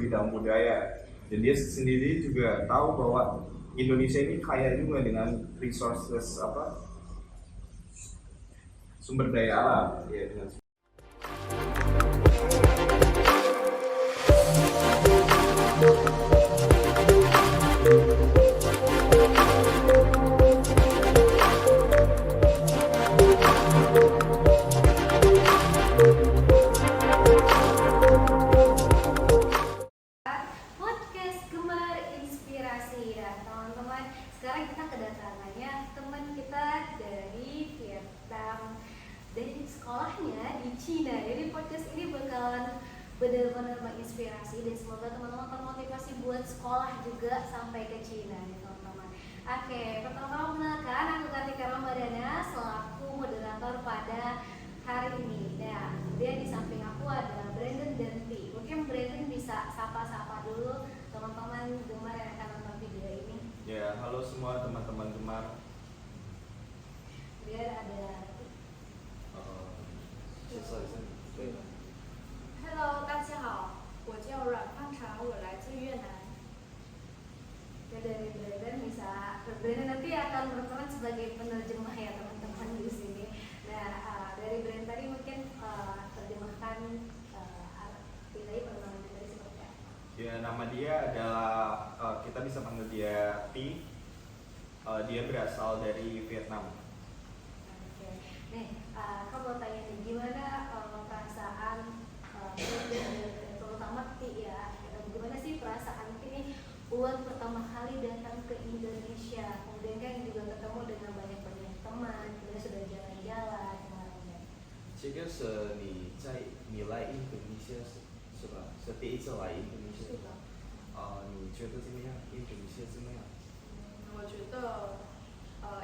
bidang budaya. Dan dia sendiri juga tahu bahwa Indonesia ini kaya juga dengan resources sumber daya alam ya, dengan podcast Gemar Inspirasi. Dan teman-teman, sekarang kita kedatangannya teman kita dari Vietnam, dari sekolahnya di Cina. Jadi podcast ini bakalan benar-benar menginspirasi dan semoga teman-teman termotivasi buat sekolah juga sampai ke Cina nih teman-teman. Oke, pertama perkenalkan aku Kartika Ramadana selaku moderator pada hari ini. Nah, dia di samping aku ada Brandon dan T. Mungkin Brandon bisa sapa-sapa dulu teman-teman Gemar yang akan nonton video ini. ya. Halo semua teman-teman Gemar. Dia ada Hello，大家好，我叫阮方茶，我来自越南。 ya, dari Brandon bisa Brandon nanti akan berperan sebagai penerjemah ya teman-teman di sini. Nah, dari Brandon tadi mungkin terjemahkan arti tadi perkenalan tadi seperti apa? Ya, nama dia adalah kita bisa panggil dia T. Dia berasal dari Vietnam. Oke. Nih, aku mau tanya nih, gimana perasaan terutama Ti ya, gimana sih perasaan Ti nih buat pertama kali datang ke Indonesia, kemudian kan juga ketemu dengan banyak teman, kemudian sudah jalan-jalan kemarin. 这个是你来印度尼西亚是吧？是第一次来印度尼西亚。是的。你觉得怎么样？印度尼西亚怎么样？我觉得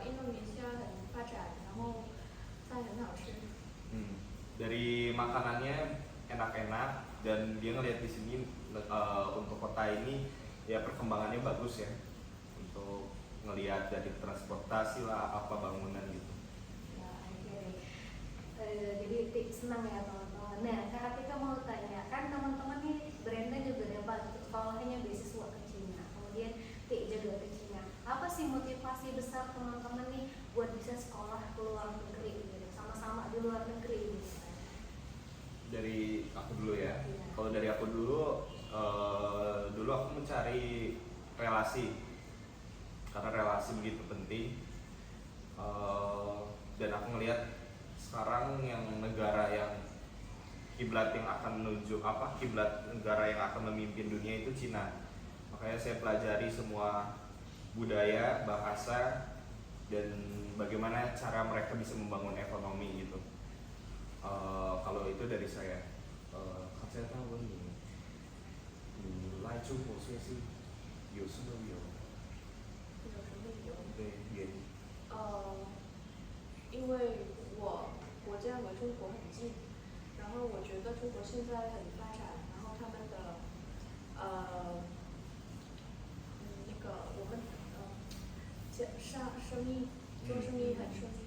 印度尼西亚很发展，然后菜很好吃。Dari makanannya enak-enak dan dia ngelihat di sini untuk kota ini ya perkembangannya bagus ya, untuk ngelihat dari transportasi lah apa bangunan gitu. Ya, jadi senang ya teman-teman. Nah, Kak kita mau tanya, kan teman-teman nih Brenda juga dapat sekolahnya beasiswa ke Cina, kemudian Tik juga ke Cina. Apa sih motivasi besar teman-teman nih buat bisa sekolah ke luar negeri gitu, sama-sama di luar negeri gitu? Dari aku dulu ya. Iya. Kalau dari aku dulu, dulu aku mencari relasi karena relasi begitu penting. Dan aku ngelihat sekarang yang negara yang kiblat yang akan menuju kiblat negara yang akan memimpin dunia itu Cina. Makanya saya pelajari semua budaya, bahasa, dan bagaimana cara mereka bisa membangun ekonomi gitu. Kalau itu dari saya. 刚才他问你来中国学习有什么理由？有什么理由？对，原因。因为我国家和中国很近，然后我觉得中国现在很发展，然后他们的我们生意做生意很顺利。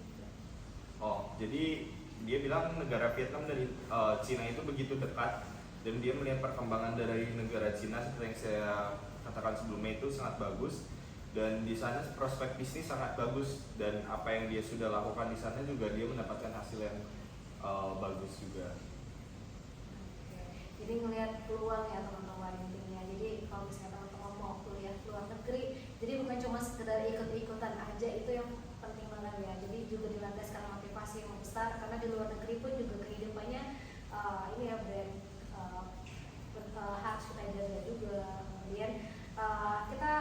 Jadi dia bilang negara Vietnam dari Cina itu begitu dekat dan dia melihat perkembangan dari negara Cina seperti yang saya katakan sebelumnya itu sangat bagus dan di sana prospek bisnis sangat bagus dan apa yang dia sudah lakukan di sana juga dia mendapatkan hasil yang bagus juga. Oke. Jadi ngelihat peluang ya teman-teman intinya. Jadi kalau misalnya teman-teman mau kuliah ke luar negeri, jadi bukan cuma sekedar ikut-ikutan aja, itu yang penting banget ya. Jadi juga dilandaskan motivasi yang besar karena di luar negeri pun juga kehidupannya ini ya brand harus kita jaga juga. Kemudian kita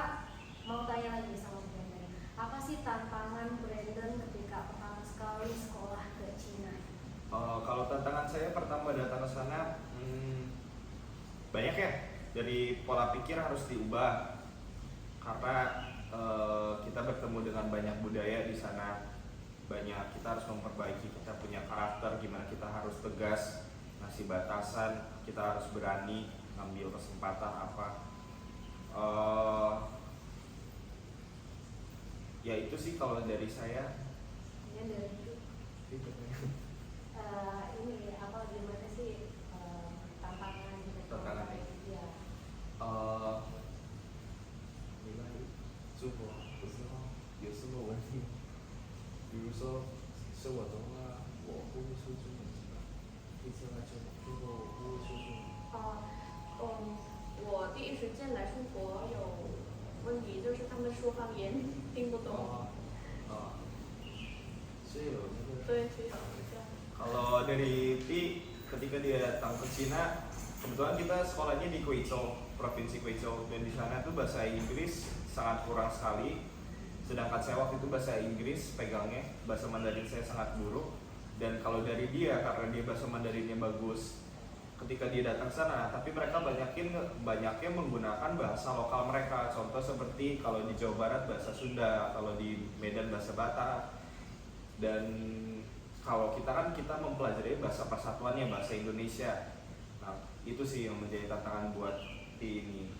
mau tanya lagi sama Brandon, apa sih tantangan Brandon ketika pertama sekali sekolah ke Cina? Kalau tantangan saya pertama datang ke sana banyak ya, dari pola pikir harus diubah karena kita bertemu dengan banyak budaya di sana, banyak kita harus memperbaiki kita punya karakter, gimana kita harus tegas ngasih batasan, kita harus berani ngambil kesempatan apa. Ya itu sih kalau dari saya. Ya dari ini apa gimana sih tantangan gitu? Tantangan ya. 第一时间来中国有问题，就是他们说方言听不懂。对，是有这样。 Kalau dari Pi, ketika dia datang ke Cina, kebetulan kita sekolahnya di Guizhou, provinsi Guizhou, dan di sana tuh bahasa Inggris sangat kurang sekali. Sedangkan saya waktu itu bahasa Inggris pegangnya, bahasa Mandarin saya sangat buruk. Dan kalau dari dia, karena dia bahasa Mandarinnya bagus, ketika dia datang sana, tapi mereka banyaknya menggunakan bahasa lokal mereka. Contoh seperti kalau di Jawa Barat bahasa Sunda, kalau di Medan bahasa Batak. Dan kalau kita mempelajari bahasa persatuannya, bahasa Indonesia. Nah, itu sih yang menjadi tantangan buat Ti ini.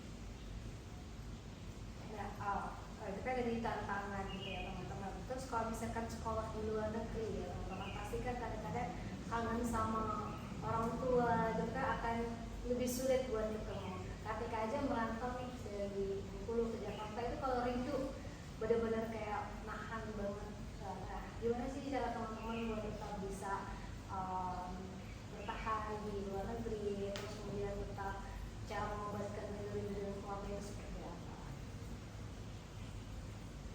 Nah, itu kan jadi tantangan gitu ya teman-teman. Terus kalau misalkan sekolah di luar negeri ya teman-teman, pasti kan kadang-kadang kangen sama orang tua, itu kan akan lebih sulit buat ketemu. Ketika aja merantau nih dari Bengkulu ke Jakarta, itu kalau rindu benar-benar kayak nahan banget. Nah, gimana sih cara teman-teman buat tetap bisa bertahan di luar negeri, terus kemudian tetap cara mengobatkan rindu dan keluarga itu seperti apa?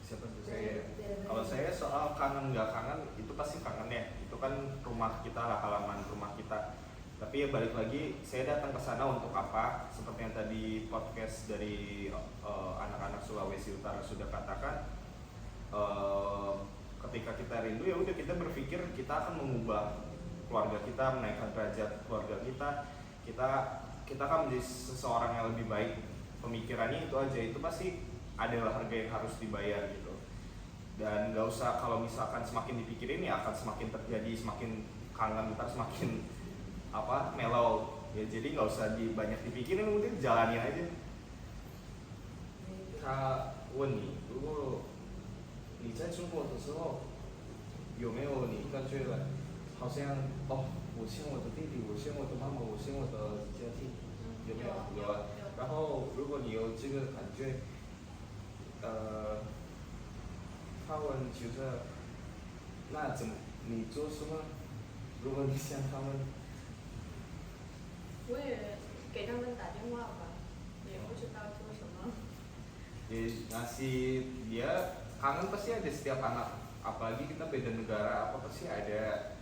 Siapa tuh saya? Kalau saya soal kangen nggak kangen, itu pasti kangen ya. Itu kan rumah kita lah, halaman rumah kita. Tapi ya balik lagi, saya datang ke sana untuk apa? Seperti yang tadi podcast dari anak-anak Sulawesi Utara sudah katakan, ketika kita rindu ya udah kita berpikir kita akan mengubah keluarga kita, menaikkan derajat keluarga kita akan menjadi seseorang yang lebih baik. Pemikirannya itu aja, itu pasti adalah harga yang harus dibayar gitu. Dan nggak usah, kalau misalkan semakin dipikirin ya akan semakin terjadi, semakin kangen, ntar semakin melau ya. Jadi nggak usah banyak dipikirin, mungkin jalanin aja. Kak Wen, 如果你在中国的时候，有没有你感觉了，好像我想我的弟弟，我想我的妈妈，我想我的家庭，有没有？有啊。然后如果你有这个感觉，他们觉得，那你做什么？如果你想他们，我也给他们打电话吧，也不知道做什么。 ngasih dia kangen pasti ada setiap anak, apalagi kita beda negara pasti ada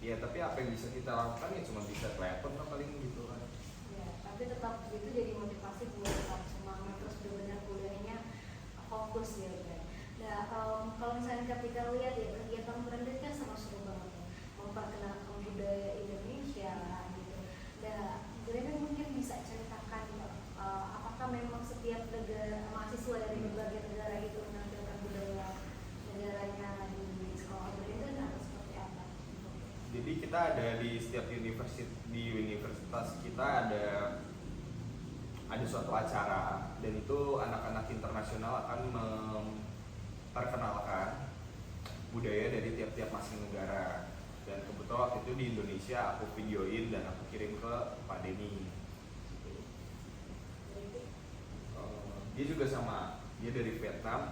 ya. Tapi apa yang bisa kita lakukan ya cuma bisa telepon lah paling gitu kan Ya, tapi tetap itu jadi motivasi buat tetap semangat terus benar-benar kuliahnya fokus ya kan. Nah, kalau misalnya kita lihat ya kegiatan branded kan sama seru banget ya, memperkenalkan budaya Indonesia gitu. Nah, Brandon mungkin bisa ceritakan apakah memang setiap negara, mahasiswa dari berbagai negara itu menampilkan budaya negaranya di sekolah Brandon atau seperti apa? Jadi kita ada di setiap universitas kita ada suatu acara, dan itu anak-anak internasional akan memperkenalkan budaya dari tiap-tiap masing negara. Dan kebetulan waktu itu di Indonesia aku videoin dan aku kirim ke Pak Denny. Dia juga sama, dia dari Vietnam.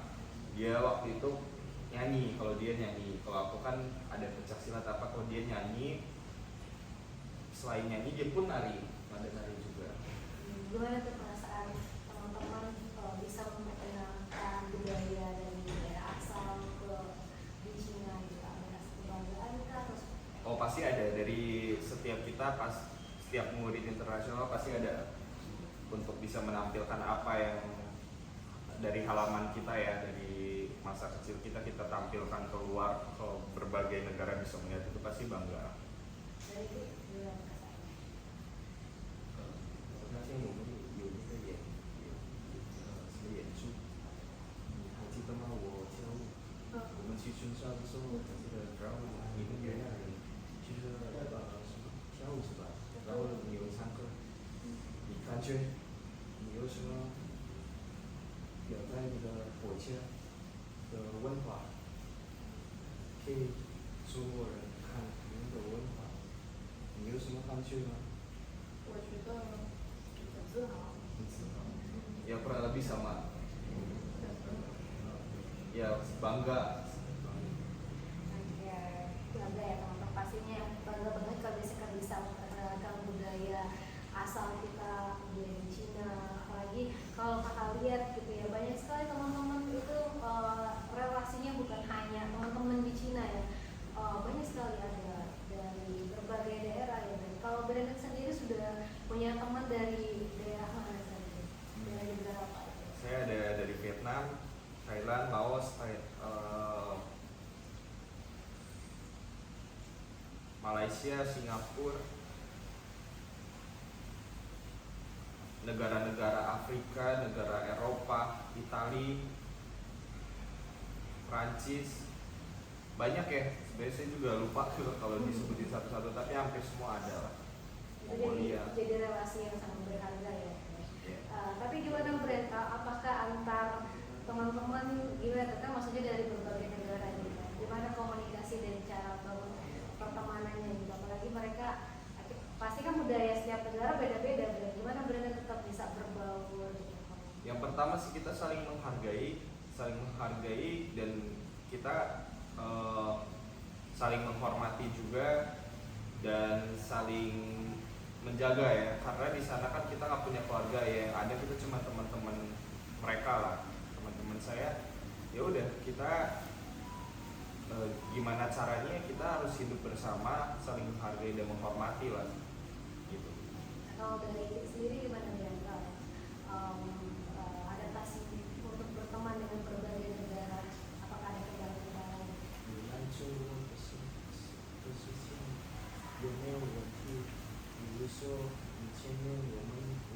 Dia waktu itu nyanyi, kalau dia nyanyi. Kalau aku kan ada pencak silat apa, kalau dia nyanyi. Selain nyanyi dia pun nari, ada nari juga. Gimana tuh perasaan teman-teman bisa memperkenalkan budaya dari daerah asal di Cina gitu? Ada kebanggaan kah? Oh pasti ada, dari setiap kita, setiap murid internasional pasti ada untuk bisa menampilkan apa yang dari halaman kita ya, dari masa kecil kita tampilkan keluar ke berbagai negara, bisa melihat itu pasti bangga. Dari itu gimana kesannya? 我发现我们有那个什么演出，你还记得吗？我跳舞，我们去春校的时候，然后你们原来人就是什么跳舞是吧？然后你有唱歌，你感觉你有什么表达你的国家的文化，给中国人看你们的文化，你有什么感觉吗？ 我觉得很自豪。 Ya kurang lebih sama. Ya bangga. Ya, bangga ya teman-teman, pastinya bangga banget kalau bisa memperkenalkan budaya asal kita, budaya Cina, kakak lihat gitu ya, banyak sekali teman-teman itu relasinya bukan hanya teman-teman di Cina ya, banyak sekali ada dari berbagai daerah ya. Dan kalau Brandon sendiri sudah punya teman dari daerah mana saja? Dari negara apa? Saya ada dari Vietnam, Thailand, Laos, Malaysia, Singapura, negara-negara Afrika, negara Eropa, Italia, Prancis, banyak ya. Sebenarnya saya juga lupa kalau disebutin satu-satu, tapi hampir semua ada lah. Itu Mongolia. jadi relasi yang sangat berharga ya. Iya. Tapi gimana Brenda? Apakah antar teman-teman gimana? Kan maksudnya dari berbagai negara gitu. Gimana komunikasi dan cara bangun pertemanannya gitu? Apalagi mereka pasti kan budaya setiap negara beda-beda. Gimana Brenda tetap bisa berbaur gitu? Yang pertama sih kita saling menghargai dan kita saling menghormati juga dan saling menjaga ya, karena di sana kan kita nggak punya keluarga ya, yang ada kita cuma teman-teman mereka lah, teman-teman saya. Ya udah kita gimana caranya kita harus hidup bersama, saling menghargai dan menghormati lah gitu. Kalau dari itu sendiri gimana Brenda? Adaptasi untuk berteman dengan berbagai negara, apakah ada kendala-kendala? 你按照像有没有问题？比如说以前呢，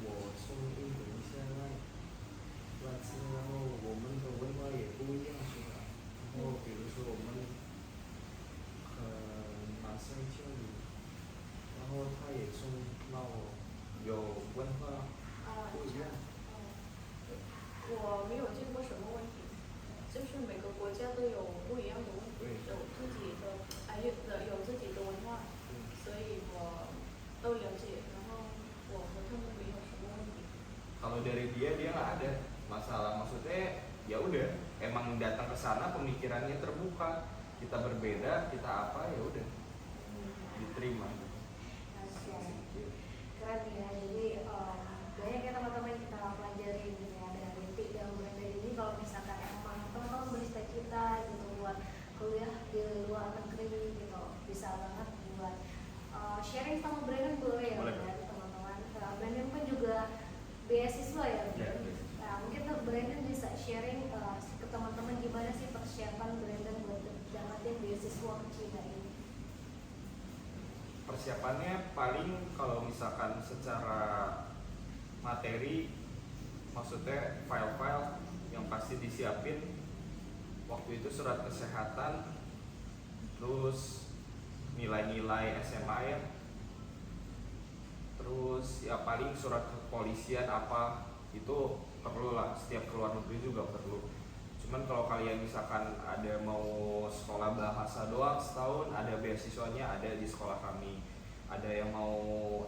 我从印度尼西亚来自，然后我们的文化也不一样，是吧？然后比如说我们马上教育，然后他也从那有文化不一样。我没有见过什么问题，就是每个国家都有不一样的问题，有自己的文化，所以我都了解，然后我和他们没有什么问题。 Kalau dari dia nggak ada masalah, maksudnya ya udah emang datang ke sana pemikirannya terbuka, kita berbeda, kita apa ya udah diterima. Keren ya, jadi banyak ya teman-teman kita pelajari gitu ya dari Pi dan Brenda ini. Kalau misalkan emang teman-teman bercita-cita gitu buat kuliah di luar negeri gitu, bisa banget buat sharing sama Brandon boleh ya teman-teman. Brandon pun juga beasiswa ya. Nah, mungkin Brandon bisa sharing ke teman-teman gimana sih persiapan Brandon buat dapetin beasiswa ke Cina ini. Persiapannya paling kalau misalkan secara materi, maksudnya file-file yang pasti disiapin. Waktu itu surat kesehatan, terus nilai-nilai SMA ya, terus ya paling surat kepolisian apa itu perlu lah, setiap keluar negeri juga perlu. Cuman kalau kalian misalkan ada mau sekolah bahasa doang setahun, ada beasiswanya, ada di sekolah kami. Ada yang mau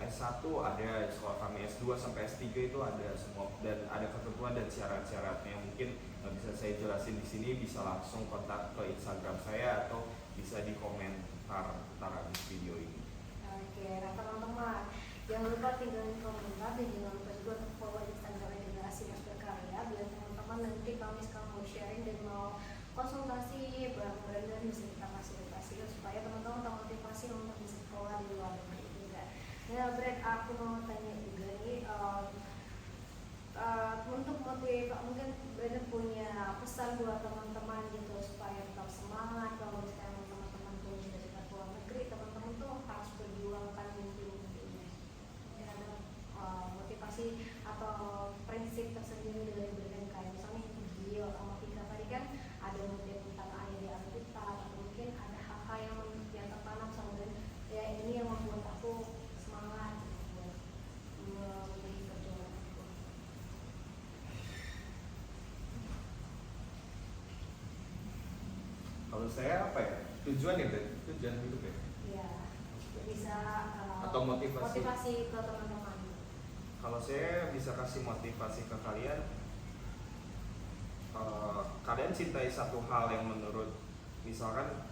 S1, ada di sekolah kami. S2 sampai S3 itu ada semua, dan ada ketentuan dan syarat-syaratnya. Mungkin nggak bisa saya jelasin di sini, bisa langsung kontak ke Instagram saya atau bisa di komentar ntar habis video ini. Oke, nah teman-teman jangan lupa tinggalin komentar dan jangan lupa juga untuk follow Instagram Generasi Mas Berkarya biar teman-teman nanti kalau misalkan mau sharing dan mau konsultasi bareng Brandon bisa kita fasilitasi supaya teman-teman termotivasi untuk bisa sekolah di luar negeri juga. Nah, Brand, aku mau tanya juga nih untuk motivasi, mungkin Brandon punya pesan buat teman-teman gitu supaya tetap semangat kalau misalnya teman-teman punya cita-cita keluar negeri, teman-teman tuh harus berjuangkan mimpi-mimpinya. Mungkin ada motivasi atau prinsip tersendiri dari Brandon kayak misalnya Gio sama Vika tadi kan ada motif tentang ide Alkitab atau mungkin ada hal-hal yang tertanam sama Brandon ya, ini yang membuat aku semangat buat memiliki perjuangan aku. Kalau saya apa ya? Tujuan ya, tujuan hidup ya. Ya, bisa Atau motivasi ke teman-teman. Kalau saya bisa kasih motivasi ke kalian, kalian cintai satu hal yang menurut, misalkan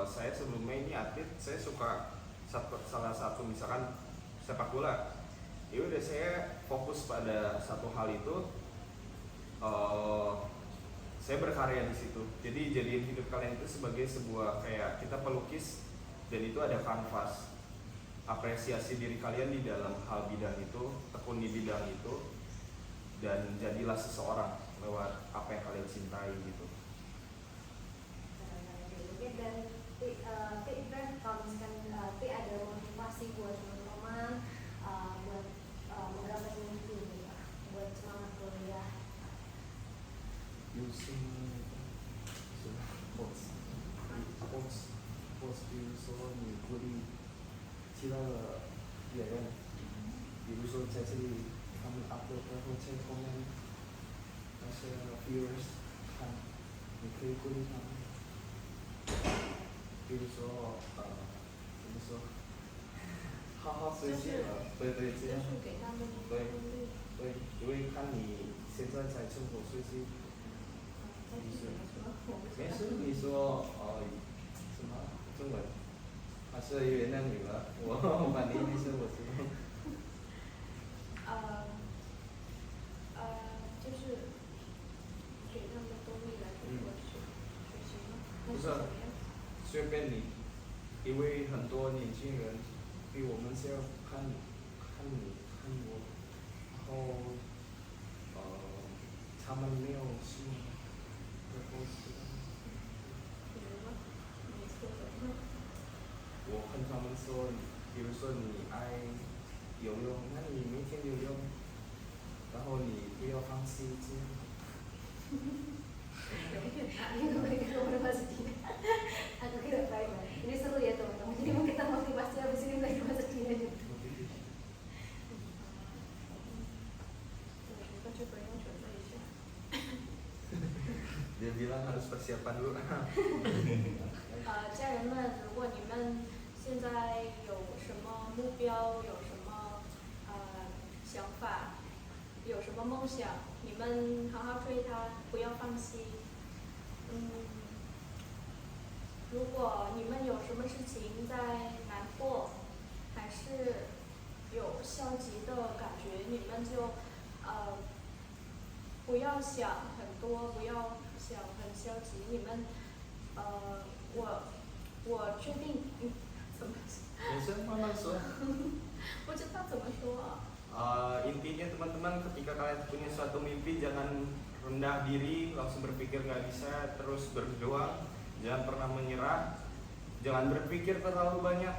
saya sebelumnya ini atlet, saya suka salah satu misalkan sepak bola. Ya udah saya fokus pada satu hal itu, eh, saya berkarya di situ. Jadi jadiin hidup kalian itu sebagai sebuah kayak kita pelukis dan itu ada kanvas. Apresiasi diri kalian di dalam hal bidang itu, tekun di bidang itu, dan jadilah seseorang lewat apa yang kalian cintai gitu. Oke, dan Ibrahim, kalau misalkan ada motivasi buat teman-teman buat menggapai mimpi gitu, buat semangat kuliah. using post 比如说你鼓励其他的演员，比如说在这里他们 upload 然后在后面那些 viewers 看，你可以鼓励他们，比如说怎么说，好好学习，对对这样，就是给他们对动力。对，因为看你现在在中国学习。再具体的说，我不知道。没事，你说什么中文？还是原谅你了，我反正没事，我知道。就是给他们动力来中国学习吗？不是还怎么样？随便你，因为很多年轻人比我们是要看你看我，然后他们没有信，然后是。比如呢？没错的。我跟他们说，比如说你爱游泳，那你每天游泳，然后你不要放弃这样。Ini motivasi Cina. Aku kira baik. Ini seru ya teman-teman. Jadi mungkin kita motivasi habis ini belajar bahasa Cina juga. 我觉得这个要准备一下。 dia bilang harus persiapan dulu. 家人们，如果你们现在有什么目标，有什么想法，有什么梦想，你们好好追它，不要放弃。如果你们有什么事情在难过，还是有消极的感觉，你们就不要想很多，不要想很消极。你们我确定怎么没事，慢慢说。不知道怎么说啊。Intinya teman-teman, ketika kalian punya suatu mimpi jangan rendah diri, langsung berpikir nggak bisa, terus berjuang, jangan pernah menyerah, jangan berpikir terlalu banyak.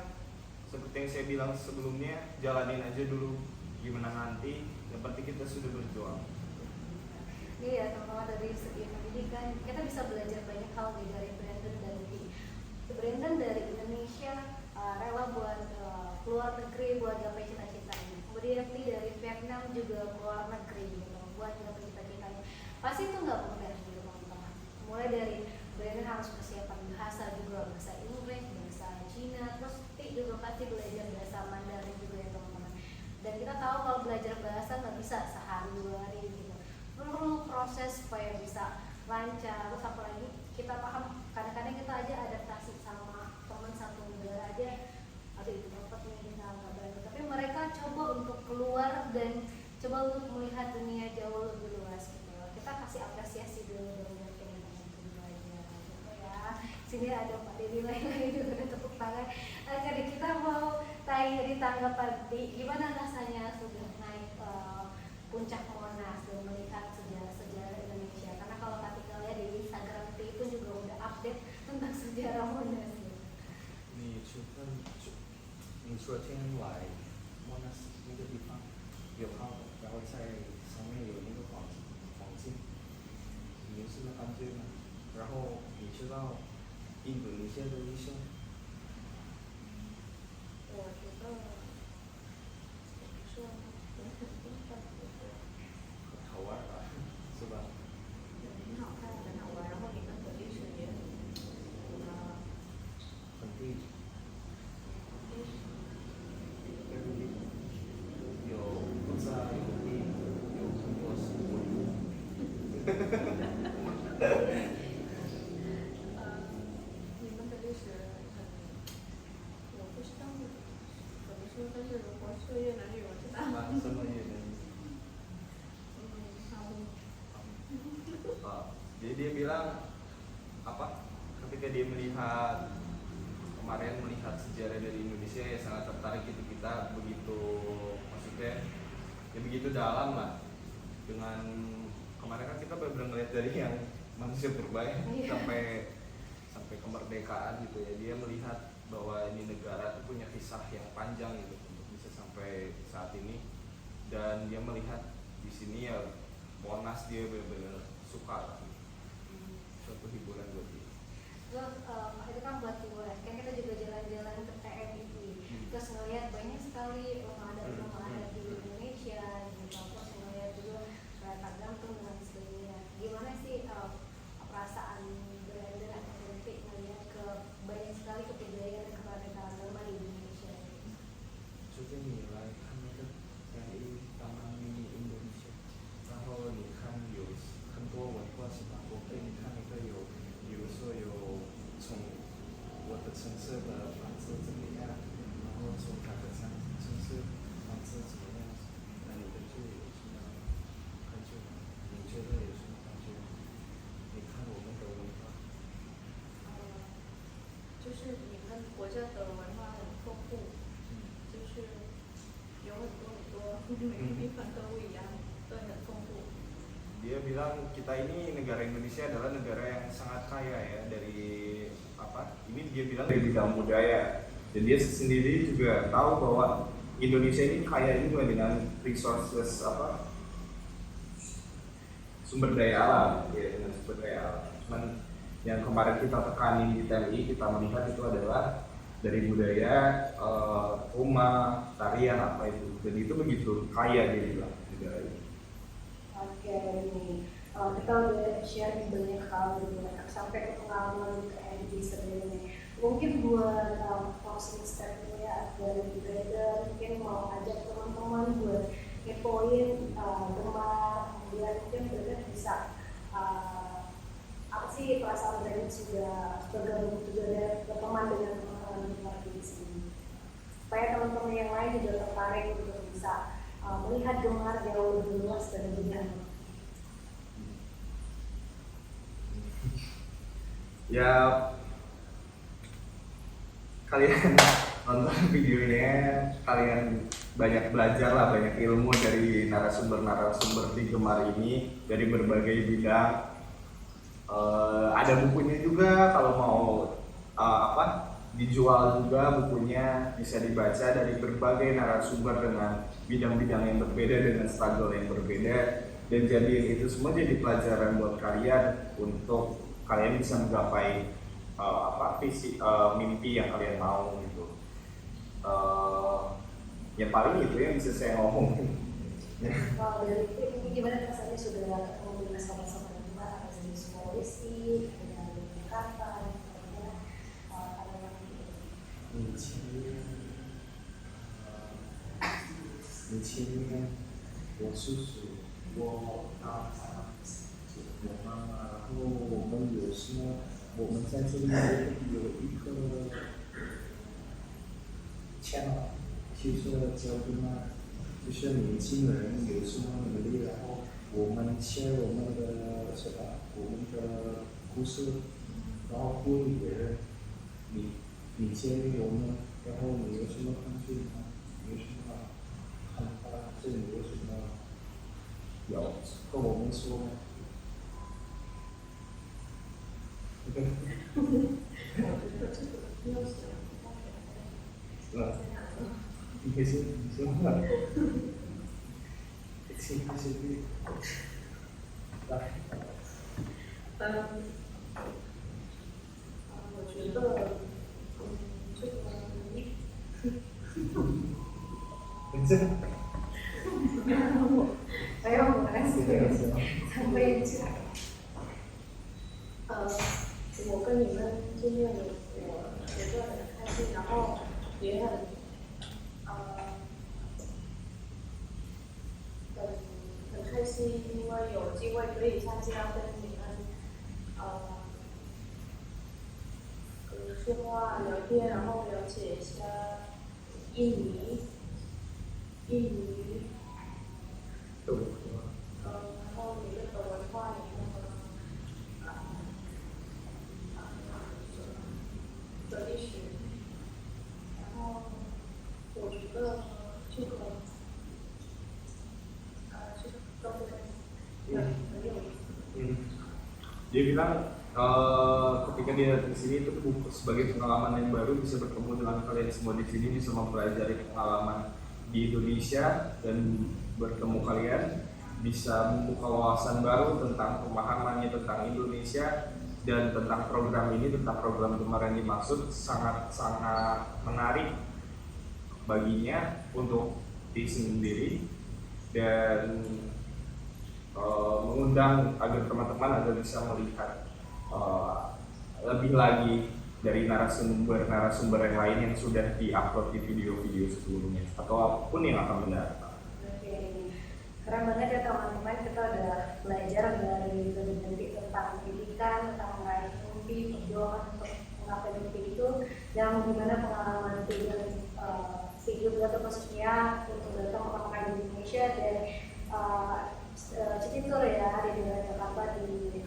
Seperti yang saya bilang sebelumnya, jalanin aja dulu, gimana nanti, yang penting kita sudah berjuang. Ini ya teman-teman, dari segi pendidikan kita bisa belajar banyak hal nih dari Brandon dan Lee. Brandon dari Indonesia rela buat keluar negeri buat gapai cita-citanya. Kemudian Lee dari Vietnam juga keluar negeri gitu, buat gapai cita-citanya. Pasti itu nggak mudah gitu teman-teman. Mulai dari Brandon harus persiapan bahasa juga, bahasa Inggris, bahasa Cina, terus Lee juga pasti belajar bahasa Mandarin juga ya teman-teman. Dan kita tahu kalau belajar bahasa nggak bisa sehari dua hari gitu, perlu proses supaya bisa lancar. Terus apalagi kita paham, kadang-kadang kita aja adaptasi sama teman satu negara aja, aduh itu dapat nih kita nggak berani, tapi mereka coba untuk keluar dan coba untuk melihat dunia jauh lebih luas gitu. Kita kasih apresiasi dulu dong buat teman-teman keduanya gitu ya. Sini ada Pak Dedi lagi juga tepuk tangan. Jadi kita mau tanya di tanggapan gimana rasanya sudah naik puncak Monas dan melihat sejarah-sejarah Indonesia, karena kalau Katika lihat di Instagram itu juga udah update tentang sejarah Monas gitu. 你昨天来Monas那个地方有号的，然后在上面有那个黄金，你是那安对吗？然后你知道印度尼西亚的医生？我觉得怎么说呢，很多差不多。好玩吧，是吧？很好看，很好玩，然后你们的历史也很地道。有不在有地，有很多食物。你们的历史 dia bilang apa, ketika dia melihat kemarin melihat sejarah dari Indonesia ya sangat tertarik gitu, kita begitu maksudnya ya begitu dalam lah dengan kemarin kan kita benar-benar ngeliat dari yang manusia purba ya, sampai kemerdekaan gitu ya, dia melihat bahwa ini negara tuh punya kisah yang panjang gitu untuk bisa sampai saat ini, dan dia melihat di sini ya Monas dia benar-benar suka lah. Suatu hiburan buat dia. Itu kan buat hiburan, kan kita juga jalan-jalan ke TMI, terus ngeliat banyak sekali rumah adat di Indonesia, di Papua, ngeliat juga kereta gantung dan sebagainya. Gimana sih perasaan Brandon atau Devi ngeliat ke banyak sekali kebudayaan dan keanekaragaman agama di Indonesia? 昨天你来看那个大曼迷你 Indonesia， 然后你看有很多文化是吧？我给你看一个有，比如说有从我的城市的房子怎么样，然后从他的城市房子怎么样，那你的这有什么感觉吗？你觉得有什么感觉吗？你看我们的文化。就是你们国家的文化很丰富，就是有很多每个地方都不一样，都很丰富。 Dia bilang kita ini negara Indonesia adalah negara yang sangat kaya ya, dari apa? Ini dia bilang dari bidang budaya, dan dia sendiri juga tahu bahwa Indonesia ini kaya juga dengan resources apa? Sumber daya alam, ya, dengan sumber daya alam. Cuman yang kemarin kita tekanin di TMI, kita melihat itu adalah dari budaya, rumah, tarian apa itu, dan itu begitu kaya dia bilang negara ini. Oke, ini kita udah share banyak hal gitu, sampai ke pengalaman TMI sebelumnya. Mungkin buat closing statementnya dari Brandon, mungkin mau ajak teman-teman buat ngepoin Gemar, kemudian mungkin Brandon bisa apa sih perasaan Brandon sudah bergabung juga berteman dengan teman-teman Gemar di sini, supaya teman-teman yang lain juga tertarik untuk bisa melihat Gemar jauh lebih luas dan lebih dalam. Ya kalian nonton videonya, kalian banyak belajar lah, banyak ilmu dari narasumber-narasumber di Gemar ini dari berbagai bidang. Ada bukunya juga kalau mau dijual juga bukunya, bisa dibaca dari berbagai narasumber dengan bidang-bidang yang berbeda, dengan struggle yang berbeda, dan jadi itu semua jadi pelajaran buat kalian untuk kalian bisa menggapai visi mimpi yang kalian mau gitu. Ya paling itu yang bisa saya ngomong. Kalau dari itu ini gimana rasanya sudah ketemu dengan sama-sama Gemar, ada di polisi, ada di kantor,以前我叔叔，我妈妈，然后我们有什么？我们在这里有一个 channel， 就是叫什么？就是年轻人有什么努力，然后我们share我们的什么？我们的故事，然后鼓励别人。你建议我们，然后你有什么感觉吗？有什么看法？这里有什么要跟我们说吗？你说，请开始来。我觉得，这个，没有sampai bicara. 我跟你们见面，我觉得很开心，然后也很开心，因为有机会可以参加跟你们说话聊天，然后了解一下印尼，然后你们的文化，你们的 Dia bilang ketika dia datang ke sini itu sebagai pengalaman yang baru, bisa bertemu dengan kalian semua di sini, bisa mempelajari pengalaman di Indonesia dan bertemu kalian, bisa membuka wawasan baru tentang pemahamannya tentang Indonesia dan tentang program ini, tentang program Gemar yang dimaksud. Sangat menarik baginya untuk diri sendiri, dan mengundang agar teman-teman agar bisa melihat lebih lagi dari narasumber yang lain yang sudah diupload di video-video sebelumnya atau apapun yang akan mendatang. Keren banget ya teman-teman, kita udah belajar dari nanti tentang pendidikan, tentang meraih mimpi, perjuangan untuk menggapai mimpi itu, dan gimana pengalaman hidup atau khususnya untuk datang pertama kali di Indonesia dan Cikitur ya, di daerah Jakarta, di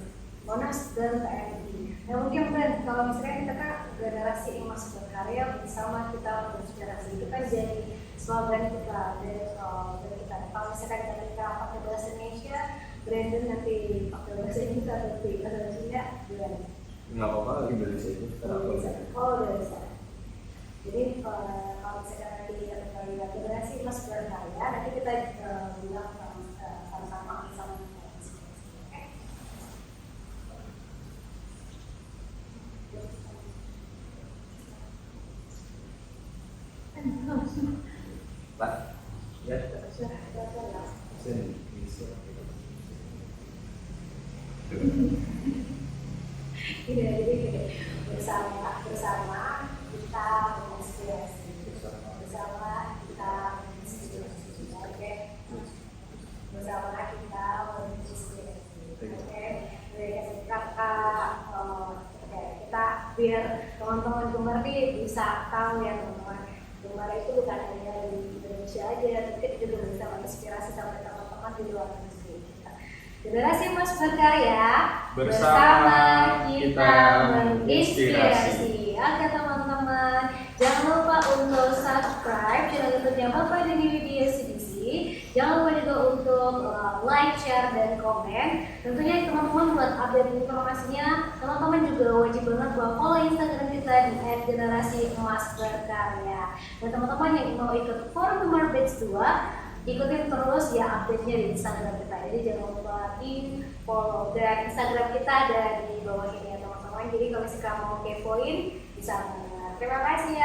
Monas dan TNI. Nah mungkin Bren, kalau misalnya kita kan generasi emas berkarya bersama, kita berinspirasi, itu kan jadi slogan kita dari kita. Kalau misalkan kita pakai bahasa Indonesia, Brandon nanti pakai bahasa Inggris atau bahasa Cina, gimana? Nggak apa-apa, lagi dari saya itu. Oh dari sana. Jadi kalau misalkan nanti kita pakai generasi emas berkarya, nanti kita bilang sama-sama sama. Pak, ya. Jadi gini, bersama kita menginspirasi, bersama kita menginspirasi, oke? Bersama kita menginspirasi, oke? Dari kakak, kita biar teman-teman Gemar nih bisa tahu ya teman-teman, Gemar itu bukan hanya di Indonesia aja, tapi juga bisa menginspirasi sampai teman-teman di luar negeri. Generasi Emas Berkarya, bersama kita menginspirasi. Oke teman-teman, jangan lupa untuk subscribe channel YouTube-nya Bapak dan Ibu Dia CDC. Jangan lupa juga untuk like, share, dan komen. Tentunya teman-teman buat update informasinya, teman-teman juga wajib banget buat follow Instagram kita di @generasi_emas_berkarya. Dan teman-teman yang mau ikut Forum Gemar Batch 2, ikutin terus ya update-nya di Instagram kita. Jadi jangan lupa di follow dan Instagram kita ada di bawah ini ya teman-teman. Jadi kalau misalkan mau kepoin bisa banget. Terima kasih ya.